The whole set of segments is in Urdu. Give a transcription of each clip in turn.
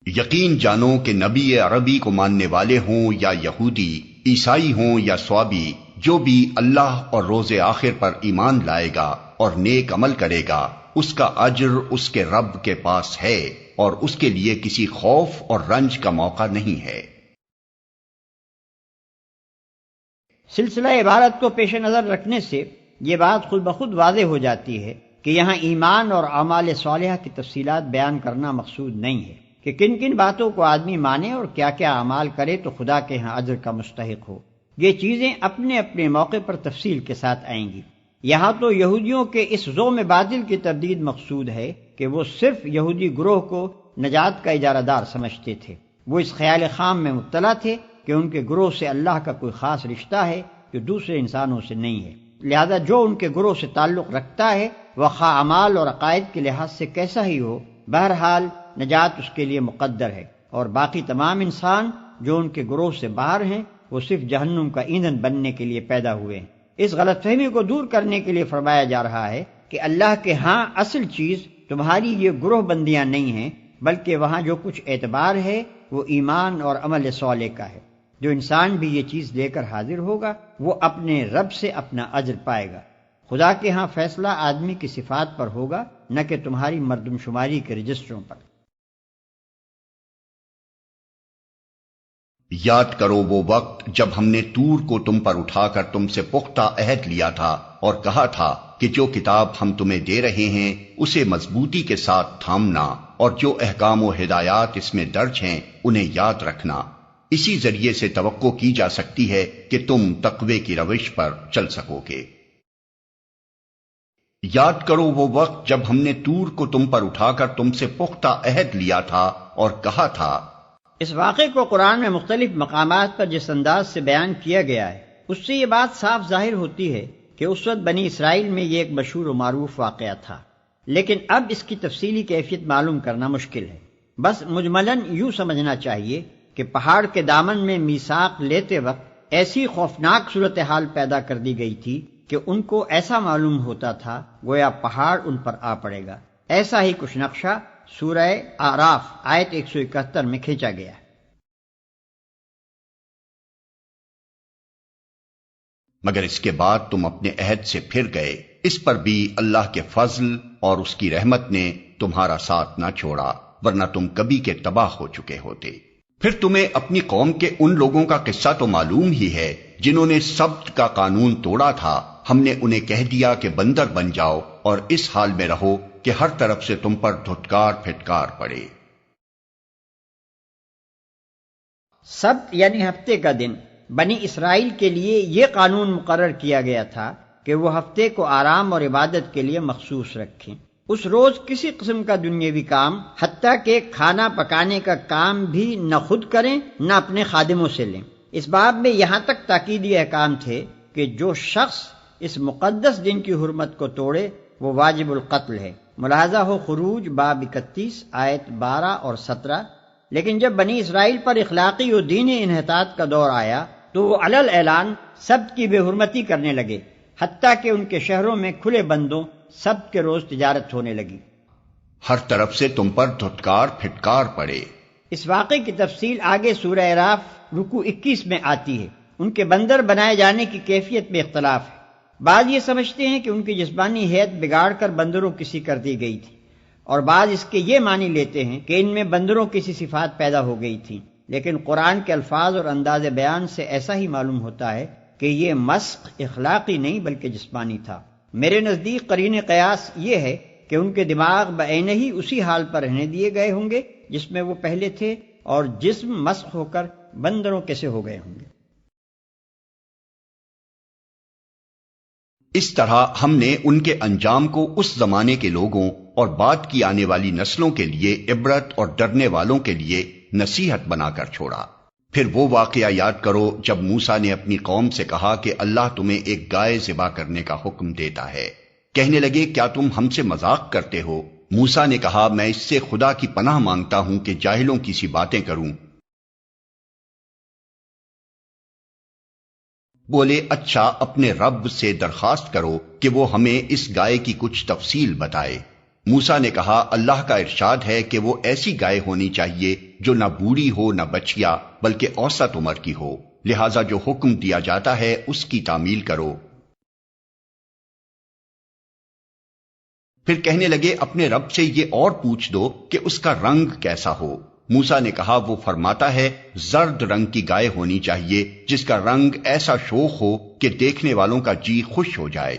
یقین جانو کہ نبی عربی کو ماننے والے ہوں یا یہودی، عیسائی ہوں یا صوابی، جو بھی اللہ اور روز آخر پر ایمان لائے گا اور نیک عمل کرے گا، اس کا اجر اس کے رب کے پاس ہے، اور اس کے لیے کسی خوف اور رنج کا موقع نہیں ہے۔ سلسلہ عبارت کو پیش نظر رکھنے سے یہ بات خود بخود واضح ہو جاتی ہے کہ یہاں ایمان اور اعمال صالحہ کی تفصیلات بیان کرنا مقصود نہیں ہے کہ کن کن باتوں کو آدمی مانے اور کیا کیا اعمال کرے تو خدا کے ہاں اجر کا مستحق ہو۔ یہ چیزیں اپنے اپنے موقع پر تفصیل کے ساتھ آئیں گی۔ یہاں تو یہودیوں کے اس ذوم باطل کی تردید مقصود ہے کہ وہ صرف یہودی گروہ کو نجات کا اجارہ دار سمجھتے تھے۔ وہ اس خیال خام میں مبتلا تھے کہ ان کے گروہ سے اللہ کا کوئی خاص رشتہ ہے جو دوسرے انسانوں سے نہیں ہے، لہذا جو ان کے گروہ سے تعلق رکھتا ہے وہ خواہ اعمال اور عقائد کے لحاظ سے کیسا ہی ہو، بہرحال نجات اس کے لیے مقدر ہے، اور باقی تمام انسان جو ان کے گروہ سے باہر ہیں وہ صرف جہنم کا ایندھن بننے کے لیے پیدا ہوئے ہیں۔ اس غلط فہمی کو دور کرنے کے لیے فرمایا جا رہا ہے کہ اللہ کے ہاں اصل چیز تمہاری یہ گروہ بندیاں نہیں ہیں، بلکہ وہاں جو کچھ اعتبار ہے وہ ایمان اور عمل صالح کا ہے۔ جو انسان بھی یہ چیز لے کر حاضر ہوگا وہ اپنے رب سے اپنا اجر پائے گا۔ خدا کے ہاں فیصلہ آدمی کی صفات پر ہوگا، نہ کہ تمہاری مردم شماری کے رجسٹروں پر۔ یاد کرو وہ وقت جب ہم نے طور کو تم پر اٹھا کر تم سے پختہ عہد لیا تھا اور کہا تھا کہ جو کتاب ہم تمہیں دے رہے ہیں اسے مضبوطی کے ساتھ تھامنا، اور جو احکام و ہدایات اس میں درج ہیں انہیں یاد رکھنا۔ اسی ذریعے سے توقع کی جا سکتی ہے کہ تم تقوی کی روش پر چل سکو گے۔ یاد کرو وہ وقت جب ہم نے طور کو تم پر اٹھا کر تم سے پختہ عہد لیا تھا اور کہا تھا۔ اس واقعے کو قرآن میں مختلف مقامات پر جس انداز سے بیان کیا گیا ہے اس سے یہ بات صاف ظاہر ہوتی ہے کہ اس وقت بنی اسرائیل میں یہ ایک مشہور و معروف واقعہ تھا، لیکن اب اس کی تفصیلی کیفیت معلوم کرنا مشکل ہے۔ بس مجملاً یوں سمجھنا چاہیے کہ پہاڑ کے دامن میں میثاق لیتے وقت ایسی خوفناک صورتحال پیدا کر دی گئی تھی کہ ان کو ایسا معلوم ہوتا تھا گویا پہاڑ ان پر آ پڑے گا۔ ایسا ہی کچھ نقشہ سورہ اعراف آیت 171 میں کھینچا گیا ہے۔ مگر اس کے بعد تم اپنے عہد سے پھر گئے، اس پر بھی اللہ کے فضل اور اس کی رحمت نے تمہارا ساتھ نہ چھوڑا، ورنہ تم کبھی کے تباہ ہو چکے ہوتے۔ پھر تمہیں اپنی قوم کے ان لوگوں کا قصہ تو معلوم ہی ہے جنہوں نے سبت کا قانون توڑا تھا۔ ہم نے انہیں کہہ دیا کہ بندر بن جاؤ اور اس حال میں رہو کہ ہر طرف سے تم پر دھتکار پھٹکار پڑے۔ سبت یعنی ہفتے کا دن بنی اسرائیل کے لیے یہ قانون مقرر کیا گیا تھا کہ وہ ہفتے کو آرام اور عبادت کے لیے مخصوص رکھیں۔ اس روز کسی قسم کا دنیاوی کام، حتیٰ کہ کھانا پکانے کا کام بھی نہ خود کریں نہ اپنے خادموں سے لیں۔ اس باب میں یہاں تک تاکیدی احکام تھے کہ جو شخص اس مقدس دن کی حرمت کو توڑے وہ واجب القتل ہے۔ ملاحظہ ہو خروج باب 31 آیت 12 اور 17۔ لیکن جب بنی اسرائیل پر اخلاقی و دینی انحطاط کا دور آیا تو وہ علل اعلان سبت کی بے حرمتی کرنے لگے، حتیٰ کہ ان کے شہروں میں کھلے بندوں سبت کے روز تجارت ہونے لگی۔ ہر طرف سے تم پر دھتکار پھٹکار پڑے۔ اس واقعے کی تفصیل آگے سورہ اعراف رکوع 21 میں آتی ہے۔ ان کے بندر بنائے جانے کی کیفیت میں اختلاف ہے۔ بعض یہ سمجھتے ہیں کہ ان کی جسمانی حیت بگاڑ کر بندروں کی سی کر دی گئی تھی، اور بعض اس کے یہ معنی لیتے ہیں کہ ان میں بندروں کی سی صفات پیدا ہو گئی تھی، لیکن قرآن کے الفاظ اور انداز بیان سے ایسا ہی معلوم ہوتا ہے کہ یہ مسخ اخلاقی نہیں بلکہ جسمانی تھا۔ میرے نزدیک قرین قیاس یہ ہے کہ ان کے دماغ بعینہ ہی اسی حال پر رہنے دیے گئے ہوں گے جس میں وہ پہلے تھے، اور جسم مسخ ہو کر بندروں کیسے ہو گئے ہوں گے۔ اس طرح ہم نے ان کے انجام کو اس زمانے کے لوگوں اور بعد کی آنے والی نسلوں کے لیے عبرت اور ڈرنے والوں کے لیے نصیحت بنا کر چھوڑا۔ پھر وہ واقعہ یاد کرو جب موسیٰ نے اپنی قوم سے کہا کہ اللہ تمہیں ایک گائے ذبح کرنے کا حکم دیتا ہے۔ کہنے لگے کیا تم ہم سے مذاق کرتے ہو؟ موسیٰ نے کہا میں اس سے خدا کی پناہ مانگتا ہوں کہ جاہلوں کی سی باتیں کروں۔ بولے اچھا اپنے رب سے درخواست کرو کہ وہ ہمیں اس گائے کی کچھ تفصیل بتائے۔ موسیٰ نے کہا اللہ کا ارشاد ہے کہ وہ ایسی گائے ہونی چاہیے جو نہ بوڑھی ہو نہ بچیا بلکہ اوسط عمر کی ہو، لہذا جو حکم دیا جاتا ہے اس کی تعمیل کرو۔ پھر کہنے لگے اپنے رب سے یہ اور پوچھ دو کہ اس کا رنگ کیسا ہو۔ موسیٰ نے کہا وہ فرماتا ہے زرد رنگ کی گائے ہونی چاہیے جس کا رنگ ایسا شوخ ہو کہ دیکھنے والوں کا جی خوش ہو جائے۔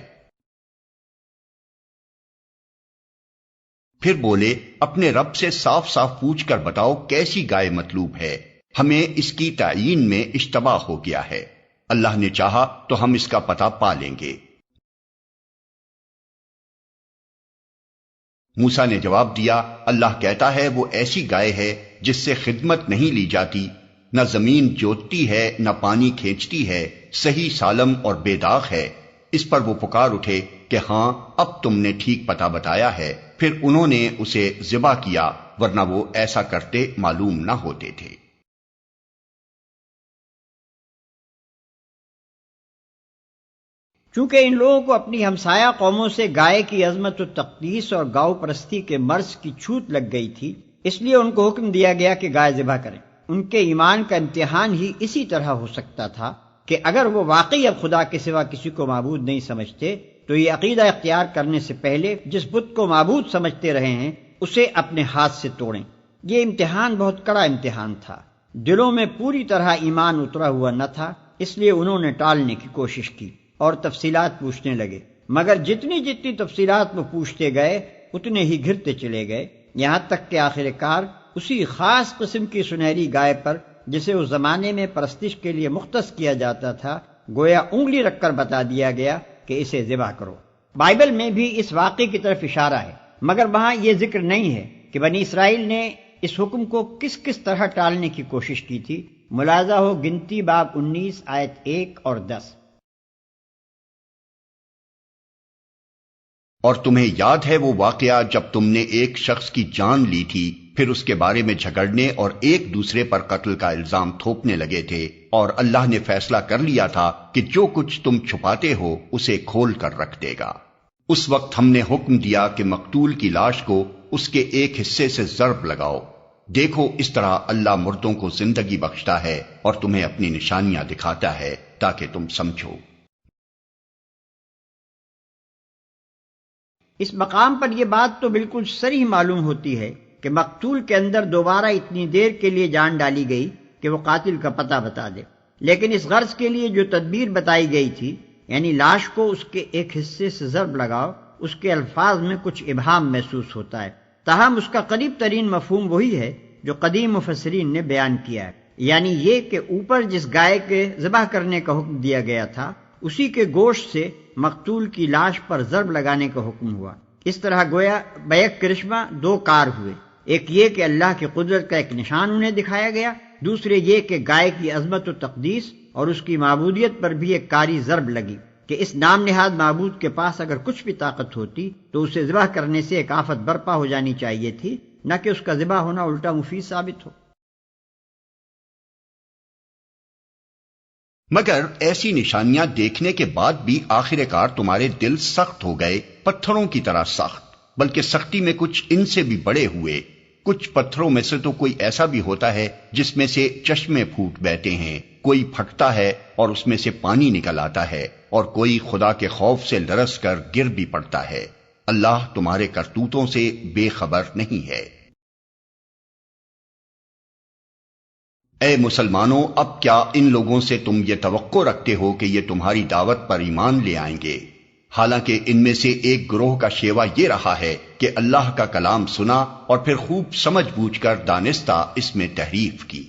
پھر بولے اپنے رب سے صاف صاف پوچھ کر بتاؤ کیسی گائے مطلوب ہے، ہمیں اس کی تعیین میں اشتباہ ہو گیا ہے، اللہ نے چاہا تو ہم اس کا پتہ پا لیں گے۔ موسیٰ نے جواب دیا اللہ کہتا ہے وہ ایسی گائے ہے جس سے خدمت نہیں لی جاتی، نہ زمین جوتتی ہے نہ پانی کھینچتی ہے، صحیح سالم اور بے داغ ہے۔ اس پر وہ پکار اٹھے کہ ہاں اب تم نے ٹھیک پتہ بتایا ہے، پھر انہوں نے اسے ذبح کیا ورنہ وہ ایسا کرتے معلوم نہ ہوتے تھے۔ چونکہ ان لوگوں کو اپنی ہمسایہ قوموں سے گائے کی عظمت و تقدیس اور گاؤ پرستی کے مرض کی چھوت لگ گئی تھی، اس لیے ان کو حکم دیا گیا کہ گائے ذبح کریں۔ ان کے ایمان کا امتحان ہی اسی طرح ہو سکتا تھا کہ اگر وہ واقعی اب خدا کے سوا کسی کو معبود نہیں سمجھتے تو یہ عقیدہ اختیار کرنے سے پہلے جس بت کو معبود سمجھتے رہے ہیں اسے اپنے ہاتھ سے توڑیں۔ یہ امتحان بہت کڑا امتحان تھا، دلوں میں پوری طرح ایمان اترا ہوا نہ تھا، اس لیے انہوں نے ٹالنے کی کوشش کی اور تفصیلات پوچھنے لگے، مگر جتنی تفصیلات وہ پوچھتے گئے اتنے ہی گھرتے چلے گئے، یہاں تک کہ آخر کار اسی خاص قسم کی سنہری گائے پر جسے اس زمانے میں پرستش کے لیے مختص کیا جاتا تھا گویا انگلی رکھ کر بتا دیا گیا کہ اسے ذبح کرو۔ بائبل میں بھی اس واقعے کی طرف اشارہ ہے، مگر وہاں یہ ذکر نہیں ہے کہ بنی اسرائیل نے اس حکم کو کس کس طرح ٹالنے کی کوشش کی تھی۔ ملاحظہ ہو گنتی باب 19 آیت 1 اور 10۔ اور تمہیں یاد ہے وہ واقعہ جب تم نے ایک شخص کی جان لی تھی، پھر اس کے بارے میں جھگڑنے اور ایک دوسرے پر قتل کا الزام تھوپنے لگے تھے، اور اللہ نے فیصلہ کر لیا تھا کہ جو کچھ تم چھپاتے ہو اسے کھول کر رکھ دے گا۔ اس وقت ہم نے حکم دیا کہ مقتول کی لاش کو اس کے ایک حصے سے ضرب لگاؤ۔ دیکھو اس طرح اللہ مردوں کو زندگی بخشتا ہے اور تمہیں اپنی نشانیاں دکھاتا ہے تاکہ تم سمجھو۔ اس مقام پر یہ بات تو بالکل صریح معلوم ہوتی ہے کہ مقتول کے اندر دوبارہ اتنی دیر کے لیے جان ڈالی گئی کہ وہ قاتل کا پتہ بتا دے، لیکن اس غرض کے لیے جو تدبیر بتائی گئی تھی، یعنی لاش کو اس کے ایک حصے سے ضرب لگاؤ، اس کے الفاظ میں کچھ ابہام محسوس ہوتا ہے، تاہم اس کا قریب ترین مفہوم وہی ہے جو قدیم مفسرین نے بیان کیا ہے، یعنی یہ کہ اوپر جس گائے کے ذبح کرنے کا حکم دیا گیا تھا اسی کے گوشت سے مقتول کی لاش پر ضرب لگانے کا حکم ہوا۔ اس طرح گویا بیک کرشمہ دو کار ہوئے، ایک یہ کہ اللہ کی قدرت کا ایک نشان انہیں دکھایا گیا، دوسرے یہ کہ گائے کی عظمت و تقدیس اور اس کی معبودیت پر بھی ایک کاری ضرب لگی کہ اس نام نہاد معبود کے پاس اگر کچھ بھی طاقت ہوتی تو اسے ذبح کرنے سے ایک آفت برپا ہو جانی چاہیے تھی، نہ کہ اس کا ذبح ہونا الٹا مفید ثابت ہو۔ مگر ایسی نشانیاں دیکھنے کے بعد بھی آخر کار تمہارے دل سخت ہو گئے، پتھروں کی طرح سخت، بلکہ سختی میں کچھ ان سے بھی بڑے ہوئے۔ کچھ پتھروں میں سے تو کوئی ایسا بھی ہوتا ہے جس میں سے چشمے پھوٹ بہتے ہیں، کوئی پھٹتا ہے اور اس میں سے پانی نکل آتا ہے، اور کوئی خدا کے خوف سے لرز کر گر بھی پڑتا ہے۔ اللہ تمہارے کرتوتوں سے بے خبر نہیں ہے۔ اے مسلمانوں، اب کیا ان لوگوں سے تم یہ توقع رکھتے ہو کہ یہ تمہاری دعوت پر ایمان لے آئیں گے؟ حالانکہ ان میں سے ایک گروہ کا شیوا یہ رہا ہے کہ اللہ کا کلام سنا اور پھر خوب سمجھ بوجھ کر دانستہ اس میں تحریف کی۔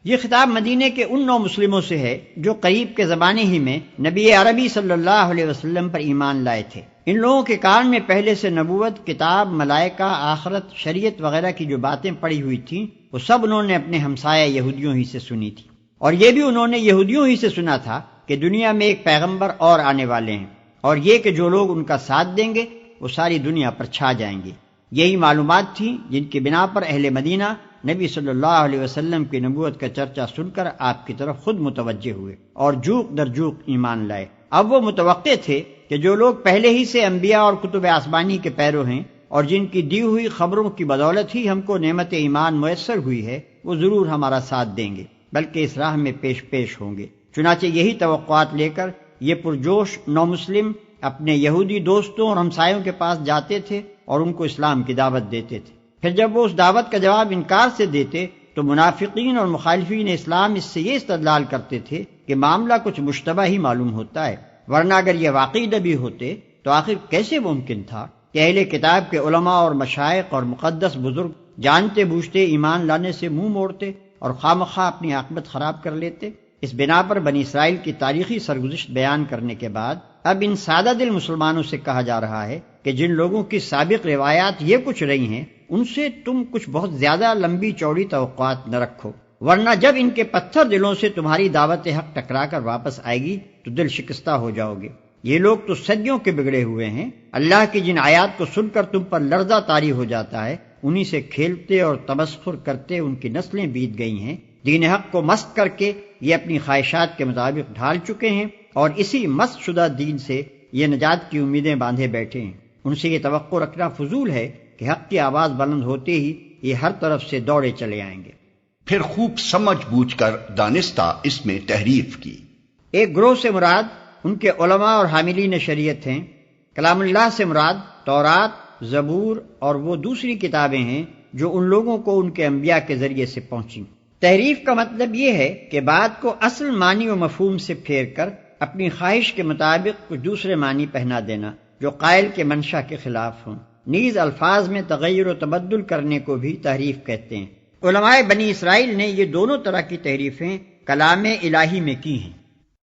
یہ خطاب مدینے کے ان 9 مسلموں سے ہے جو قریب کے زمانے ہی میں نبی عربی صلی اللہ علیہ وسلم پر ایمان لائے تھے۔ ان لوگوں کے کان میں پہلے سے نبوت، کتاب، ملائکہ، آخرت، شریعت وغیرہ کی جو باتیں پڑی ہوئی تھیں وہ سب انہوں نے اپنے ہمسایہ یہودیوں ہی سے سنی تھی، اور یہ بھی انہوں نے یہودیوں ہی سے سنا تھا کہ دنیا میں ایک پیغمبر اور آنے والے ہیں، اور یہ کہ جو لوگ ان کا ساتھ دیں گے وہ ساری دنیا پر چھا جائیں گے۔ یہی معلومات تھیں جن کی بنا پر اہل مدینہ نبی صلی اللہ علیہ وسلم کی نبوت کا چرچا سن کر آپ کی طرف خود متوجہ ہوئے اور جوق در جوق ایمان لائے۔ اب وہ متوقع تھے کہ جو لوگ پہلے ہی سے انبیاء اور کتب آسمانی کے پیرو ہیں اور جن کی دی ہوئی خبروں کی بدولت ہی ہم کو نعمت ایمان میسر ہوئی ہے، وہ ضرور ہمارا ساتھ دیں گے، بلکہ اس راہ میں پیش ہوں گے۔ چنانچہ یہی توقعات لے کر یہ پرجوش نو مسلم اپنے یہودی دوستوں اور ہمسایوں کے پاس جاتے تھے اور ان کو اسلام کی دعوت دیتے تھے۔ پھر جب وہ اس دعوت کا جواب انکار سے دیتے تو منافقین اور مخالفین اسلام اس سے یہ استدلال کرتے تھے کہ معاملہ کچھ مشتبہ ہی معلوم ہوتا ہے، ورنہ اگر یہ واقعی نبی ہوتے تو آخر کیسے ممکن تھا کہ اہل کتاب کے علماء اور مشائخ اور مقدس بزرگ جانتے بوجھتے ایمان لانے سے منہ موڑتے اور خواہ اپنی عاقبت خراب کر لیتے۔ اس بنا پر بنی اسرائیل کی تاریخی سرگزشت بیان کرنے کے بعد اب ان سادہ دل مسلمانوں سے کہا جا رہا ہے کہ جن لوگوں کی سابق روایات یہ کچھ رہی ہیں ان سے تم کچھ بہت زیادہ لمبی چوڑی توقعات نہ رکھو، ورنہ جب ان کے پتھر دلوں سے تمہاری دعوت حق ٹکرا کر واپس آئے گی تو دل شکستہ ہو جاؤ گے۔ یہ لوگ تو صدیوں کے بگڑے ہوئے ہیں، اللہ کی جن آیات کو سن کر تم پر لرزہ طاری ہو جاتا ہے انہی سے کھیلتے اور تمسخر کرتے ان کی نسلیں بیت گئی ہیں۔ دین حق کو مست کر کے یہ اپنی خواہشات کے مطابق ڈھال چکے ہیں اور اسی مست شدہ دین سے یہ نجات کی امیدیں باندھے بیٹھے ہیں۔ ان سے یہ توقع رکھنا فضول ہے کہ حق کی آواز بلند ہوتے ہی یہ ہر طرف سے دوڑے چلے آئیں گے۔ پھر خوب سمجھ بوجھ کر دانستہ اس میں تحریف کی۔ ایک گروہ سے مراد ان کے علماء اور حاملین شریعت ہیں۔ کلام اللہ سے مراد تورات، زبور اور وہ دوسری کتابیں ہیں جو ان لوگوں کو ان کے انبیاء کے ذریعے سے پہنچیں۔ تحریف کا مطلب یہ ہے کہ بات کو اصل معنی و مفہوم سے پھیر کر اپنی خواہش کے مطابق کچھ دوسرے معنی پہنا دینا جو قائل کے منشا کے خلاف ہوں۔ نیز الفاظ میں تغیر و تبدل کرنے کو بھی تحریف کہتے ہیں۔ علماء بنی اسرائیل نے یہ دونوں طرح کی تحریفیں کلام الہی میں کی ہیں۔